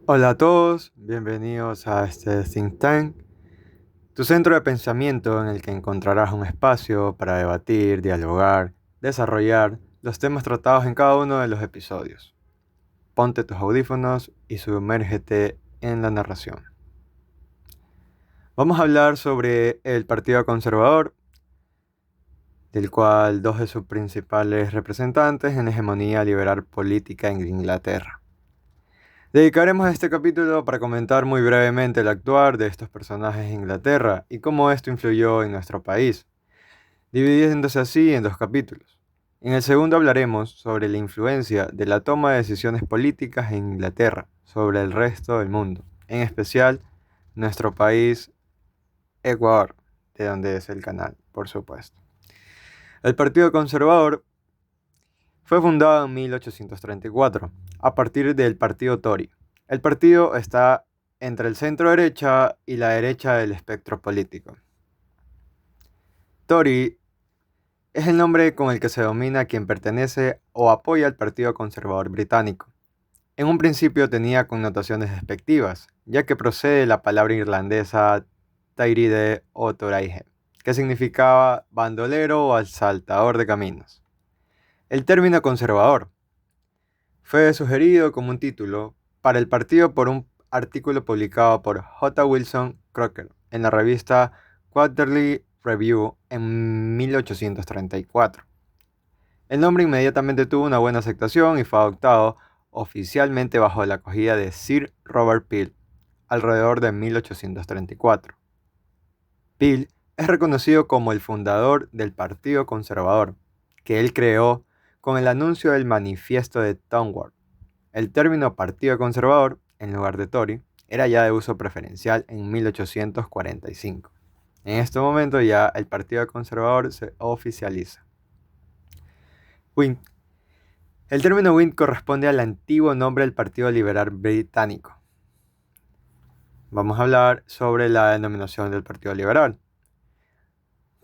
Hola a todos, bienvenidos a este Think Tank, tu centro de pensamiento en el que encontrarás un espacio para debatir, dialogar, desarrollar los temas tratados en cada uno de los episodios. Ponte tus audífonos y sumérgete en la narración. Vamos a hablar sobre el Partido Conservador, del cual dos de sus principales representantes en hegemonía liberal política en Inglaterra. Dedicaremos este capítulo para comentar muy brevemente el actuar de estos personajes en Inglaterra y cómo esto influyó en nuestro país, dividiéndose así en dos capítulos. En el segundo hablaremos sobre la influencia de la toma de decisiones políticas en Inglaterra sobre el resto del mundo, en especial nuestro país, Ecuador, de donde es el canal, por supuesto. El Partido Conservador fue fundado en 1834, a partir del Partido Tory. El partido está entre el centro derecha y la derecha del espectro político. Tory es el nombre con el que se domina a quien pertenece o apoya al Partido Conservador Británico. En un principio tenía connotaciones despectivas, ya que procede de la palabra irlandesa tairide o toraige, que significaba bandolero o asaltador de caminos. El término conservador fue sugerido como un título para el partido por un artículo publicado por J. Wilson Crocker en la revista Quarterly Review en 1834. El nombre inmediatamente tuvo una buena aceptación y fue adoptado oficialmente bajo la acogida de Sir Robert Peel alrededor de 1834. Peel es reconocido como el fundador del Partido Conservador, que él creó con el anuncio del Manifiesto de Tonworth. El término Partido Conservador, en lugar de Tory, era ya de uso preferencial en 1845. En este momento ya el Partido Conservador se oficializa. Whig. El término Whig corresponde al antiguo nombre del Partido Liberal Británico. Vamos a hablar sobre la denominación del Partido Liberal.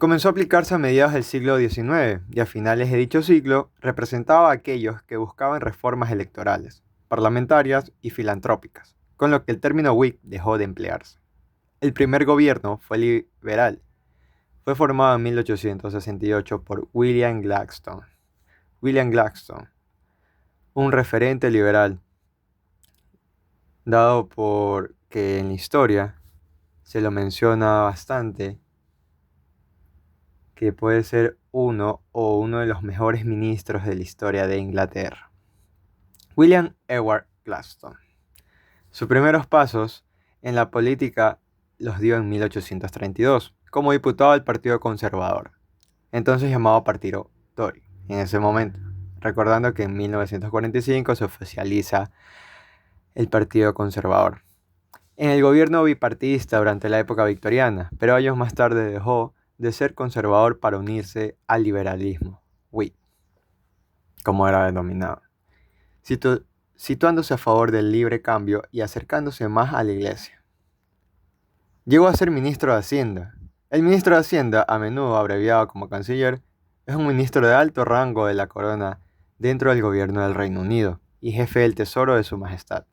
Comenzó a aplicarse a mediados del siglo XIX y a finales de dicho siglo representaba a aquellos que buscaban reformas electorales, parlamentarias y filantrópicas, con lo que el término Whig dejó de emplearse. El primer gobierno fue liberal. Fue formado en 1868 por William Gladstone. William Gladstone, un referente liberal, dado por que en la historia se lo menciona bastante, que puede ser uno de los mejores ministros de la historia de Inglaterra. William Ewart Gladstone. Sus primeros pasos en la política los dio en 1832 como diputado del Partido Conservador, entonces llamado Partido Tory en ese momento, recordando que en 1945 se oficializa el Partido Conservador. En el gobierno bipartidista durante la época victoriana, pero años más tarde dejó de ser conservador para unirse al liberalismo, Whig, como era denominado, situándose a favor del libre cambio y acercándose más a la iglesia. Llegó a ser ministro de Hacienda. El ministro de Hacienda, a menudo abreviado como canciller, es un ministro de alto rango de la corona dentro del gobierno del Reino Unido y jefe del Tesoro de Su Majestad.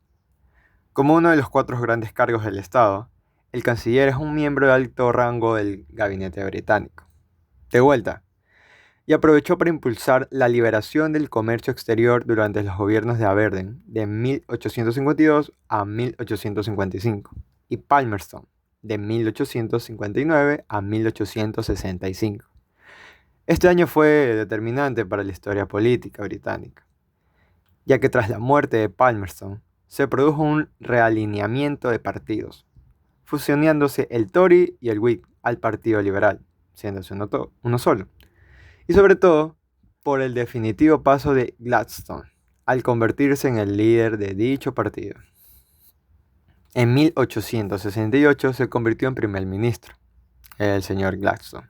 Como uno de los cuatro grandes cargos del Estado, el canciller es un miembro de alto rango del gabinete británico. De vuelta, y aprovechó para impulsar la liberación del comercio exterior durante los gobiernos de Aberdeen de 1852 a 1855 y Palmerston de 1859 a 1865. Este año fue determinante para la historia política británica, ya que tras la muerte de Palmerston se produjo un realineamiento de partidos, fusionándose el Tory y el Whig al Partido Liberal, siéndose uno solo. Y sobre todo, por el definitivo paso de Gladstone, al convertirse en el líder de dicho partido. En 1868 se convirtió en primer ministro, el señor Gladstone,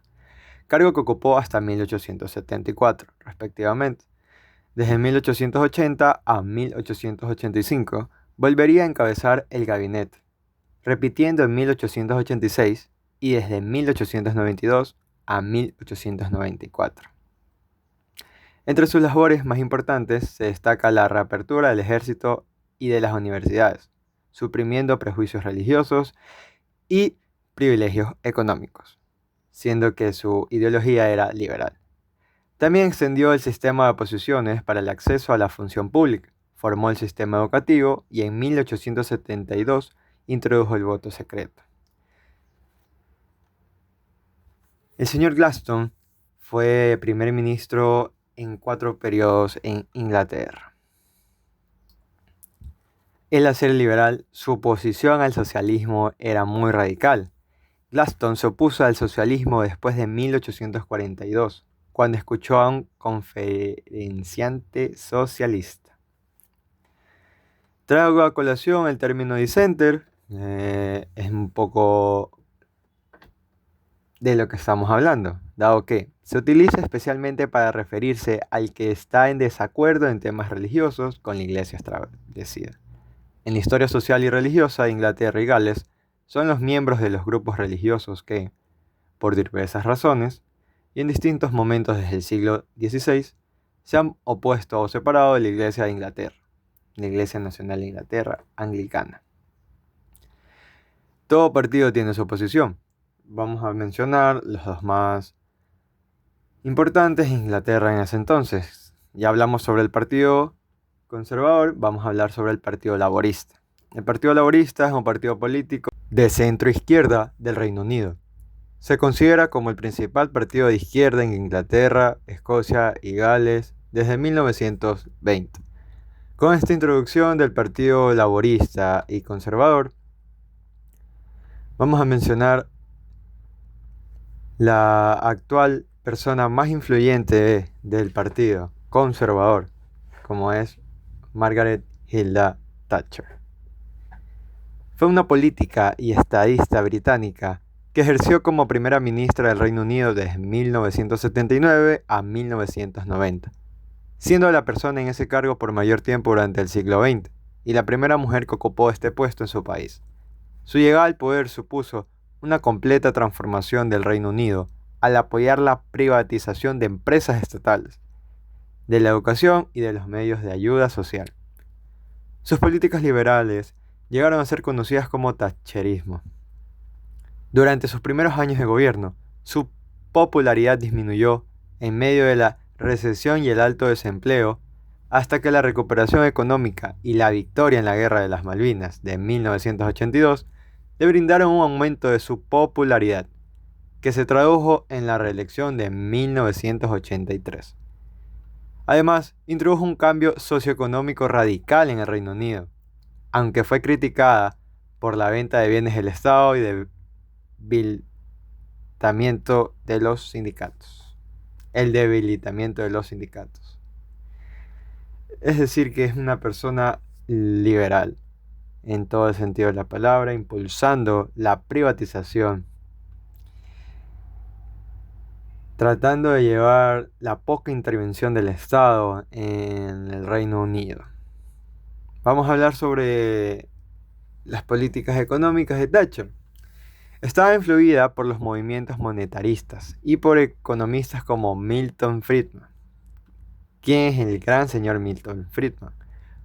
cargo que ocupó hasta 1874, respectivamente. Desde 1880 a 1885 volvería a encabezar el gabinete, repitiendo en 1886 y desde 1892 a 1894. Entre sus labores más importantes se destaca la reapertura del ejército y de las universidades, suprimiendo prejuicios religiosos y privilegios económicos, siendo que su ideología era liberal. También extendió el sistema de oposiciones para el acceso a la función pública, formó el sistema educativo y en 1872 introdujo el voto secreto. El señor Gladstone fue primer ministro en 4 periodos en Inglaterra. Él, al ser liberal, su oposición al socialismo era muy radical. Gladstone se opuso al socialismo después de 1842, cuando escuchó a un conferenciante socialista. Traigo a colación el término dissenter, es un poco de lo que estamos hablando, dado que se utiliza especialmente para referirse al que está en desacuerdo en temas religiosos con la iglesia establecida. En la historia social y religiosa de Inglaterra y Gales, son los miembros de los grupos religiosos que, por diversas razones, y en distintos momentos desde el siglo XVI, se han opuesto o separado de la Iglesia de Inglaterra, la Iglesia Nacional de Inglaterra, anglicana. Todo partido tiene su oposición. Vamos a mencionar los dos más importantes en Inglaterra en ese entonces. Ya hablamos sobre el Partido Conservador, vamos a hablar sobre el Partido Laborista. El Partido Laborista es un partido político de centro-izquierda del Reino Unido. Se considera como el principal partido de izquierda en Inglaterra, Escocia y Gales desde 1920. Con esta introducción del Partido Laborista y Conservador, vamos a mencionar la actual persona más influyente del Partido Conservador, como es Margaret Hilda Thatcher. Fue una política y estadista británica que ejerció como primera ministra del Reino Unido desde 1979 a 1990, siendo la persona en ese cargo por mayor tiempo durante el siglo XX y la primera mujer que ocupó este puesto en su país. Su llegada al poder supuso una completa transformación del Reino Unido al apoyar la privatización de empresas estatales, de la educación y de los medios de ayuda social. Sus políticas liberales llegaron a ser conocidas como thatcherismo. Durante sus primeros años de gobierno, su popularidad disminuyó en medio de la recesión y el alto desempleo, hasta que la recuperación económica y la victoria en la Guerra de las Malvinas de 1982 le brindaron un aumento de su popularidad, que se tradujo en la reelección de 1983. Además, introdujo un cambio socioeconómico radical en el Reino Unido, aunque fue criticada por la venta de bienes del Estado y debilitamiento de los sindicatos. El debilitamiento de los sindicatos. Es decir, que es una persona liberal en todo el sentido de la palabra, impulsando la privatización, tratando de llevar la poca intervención del Estado en el Reino Unido. Vamos a hablar sobre las políticas económicas de Thatcher. Estaba influida por los movimientos monetaristas y por economistas como Milton Friedman. ¿Quién es el gran señor Milton Friedman?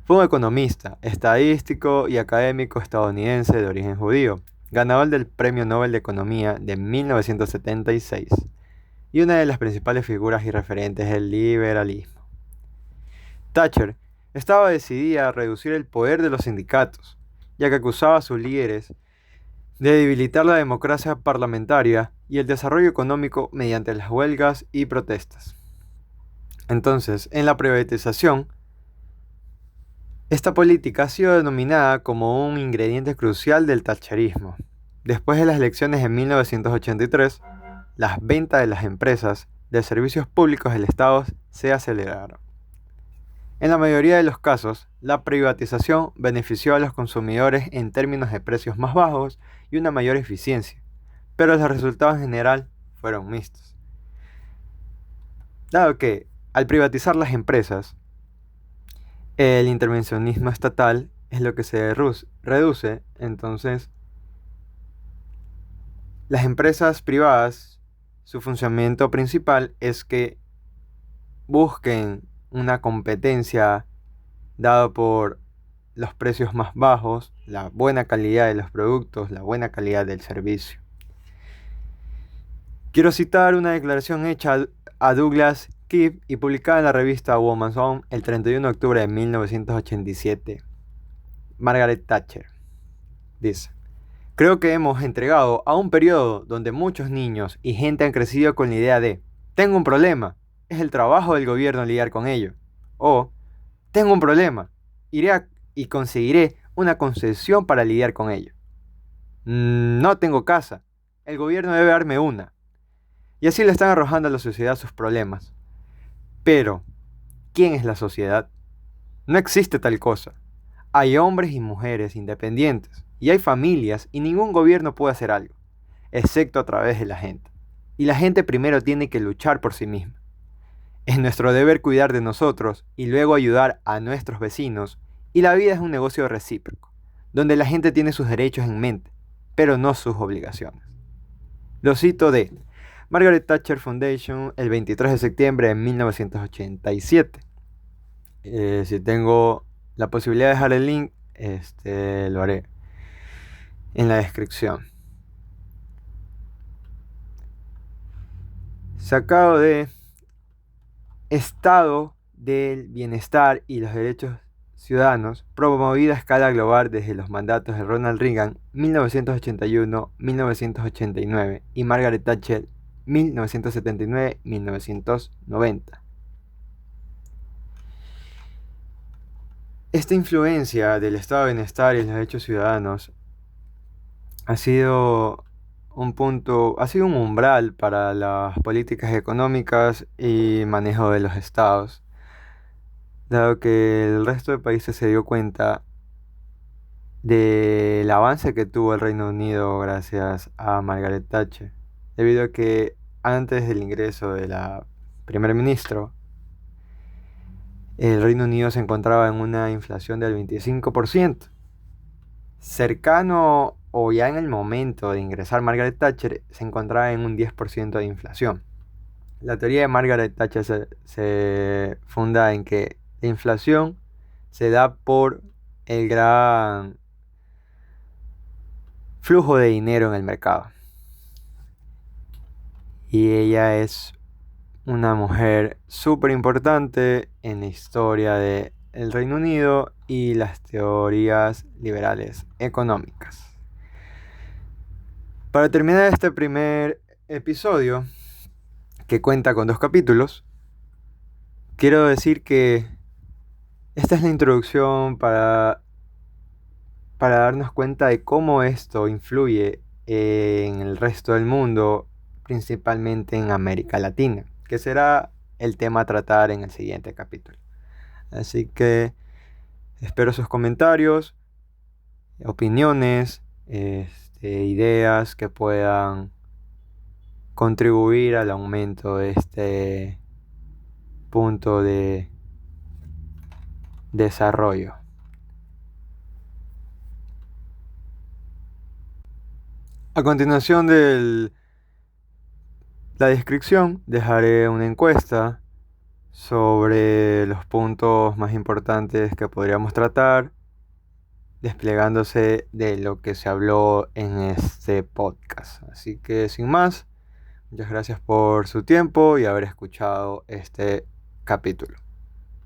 Fue un economista, estadístico y académico estadounidense de origen judío, ganador del Premio Nobel de Economía de 1976 y una de las principales figuras y referentes del liberalismo. Thatcher estaba decidida a reducir el poder de los sindicatos, ya que acusaba a sus líderes de debilitar la democracia parlamentaria y el desarrollo económico mediante las huelgas y protestas. Entonces, en la privatización, esta política ha sido denominada como un ingrediente crucial del thatcherismo. Después de las elecciones de 1983, las ventas de las empresas de servicios públicos del Estado se aceleraron. En la mayoría de los casos, la privatización benefició a los consumidores en términos de precios más bajos y una mayor eficiencia, pero los resultados en general fueron mixtos. Dado que, al privatizar las empresas, el intervencionismo estatal es lo que se reduce, entonces las empresas privadas, su funcionamiento principal es que busquen una competencia dado por los precios más bajos, la buena calidad de los productos, la buena calidad del servicio. Quiero citar una declaración hecha a Douglas Keith y publicada en la revista Woman's Home el 31 de octubre de 1987. Margaret Thatcher dice: creo que hemos entregado a un periodo donde muchos niños y gente han crecido con la idea de tengo un problema, es el trabajo del gobierno lidiar con ello. O tengo un problema, y conseguiré una concesión para lidiar con ello. No tengo casa, el gobierno debe darme una. Y así le están arrojando a la sociedad sus problemas. Pero, ¿quién es la sociedad? No existe tal cosa. Hay hombres y mujeres independientes, y hay familias, y ningún gobierno puede hacer algo, excepto a través de la gente. Y la gente primero tiene que luchar por sí misma. Es nuestro deber cuidar de nosotros y luego ayudar a nuestros vecinos, y la vida es un negocio recíproco, donde la gente tiene sus derechos en mente, pero no sus obligaciones. Lo cito de Margaret Thatcher Foundation el 23 de septiembre de 1987. Si tengo la posibilidad de dejar el link, lo haré en la descripción. Sacado de Estado del Bienestar y los Derechos Ciudadanos, promovida a escala global desde los mandatos de Ronald Reagan 1981-1989 y Margaret Thatcher 1979-1990. Esta influencia del estado de bienestar y los derechos ciudadanos ha sido ha sido un umbral para las políticas económicas y manejo de los estados, dado que el resto de países se dio cuenta del avance que tuvo el Reino Unido gracias a Margaret Thatcher, debido a que antes del ingreso de la primer ministro, el Reino Unido se encontraba en una inflación del 25%. Cercano o ya en el momento de ingresar Margaret Thatcher, se encontraba en un 10% de inflación. La teoría de Margaret Thatcher se funda en que la inflación se da por el gran flujo de dinero en el mercado. Y ella es una mujer súper importante en la historia del Reino Unido y las teorías liberales económicas. Para terminar este primer episodio, que cuenta con 2 capítulos, quiero decir que esta es la introducción para darnos cuenta de cómo esto influye en el resto del mundo, principalmente en América Latina, que será el tema a tratar en el siguiente capítulo. Así que espero sus comentarios, opiniones, ideas que puedan contribuir al aumento de este punto de desarrollo. A continuación de la descripción dejaré una encuesta sobre los puntos más importantes que podríamos tratar, desplegándose de lo que se habló en este podcast. Así que sin más, muchas gracias por su tiempo y haber escuchado este capítulo.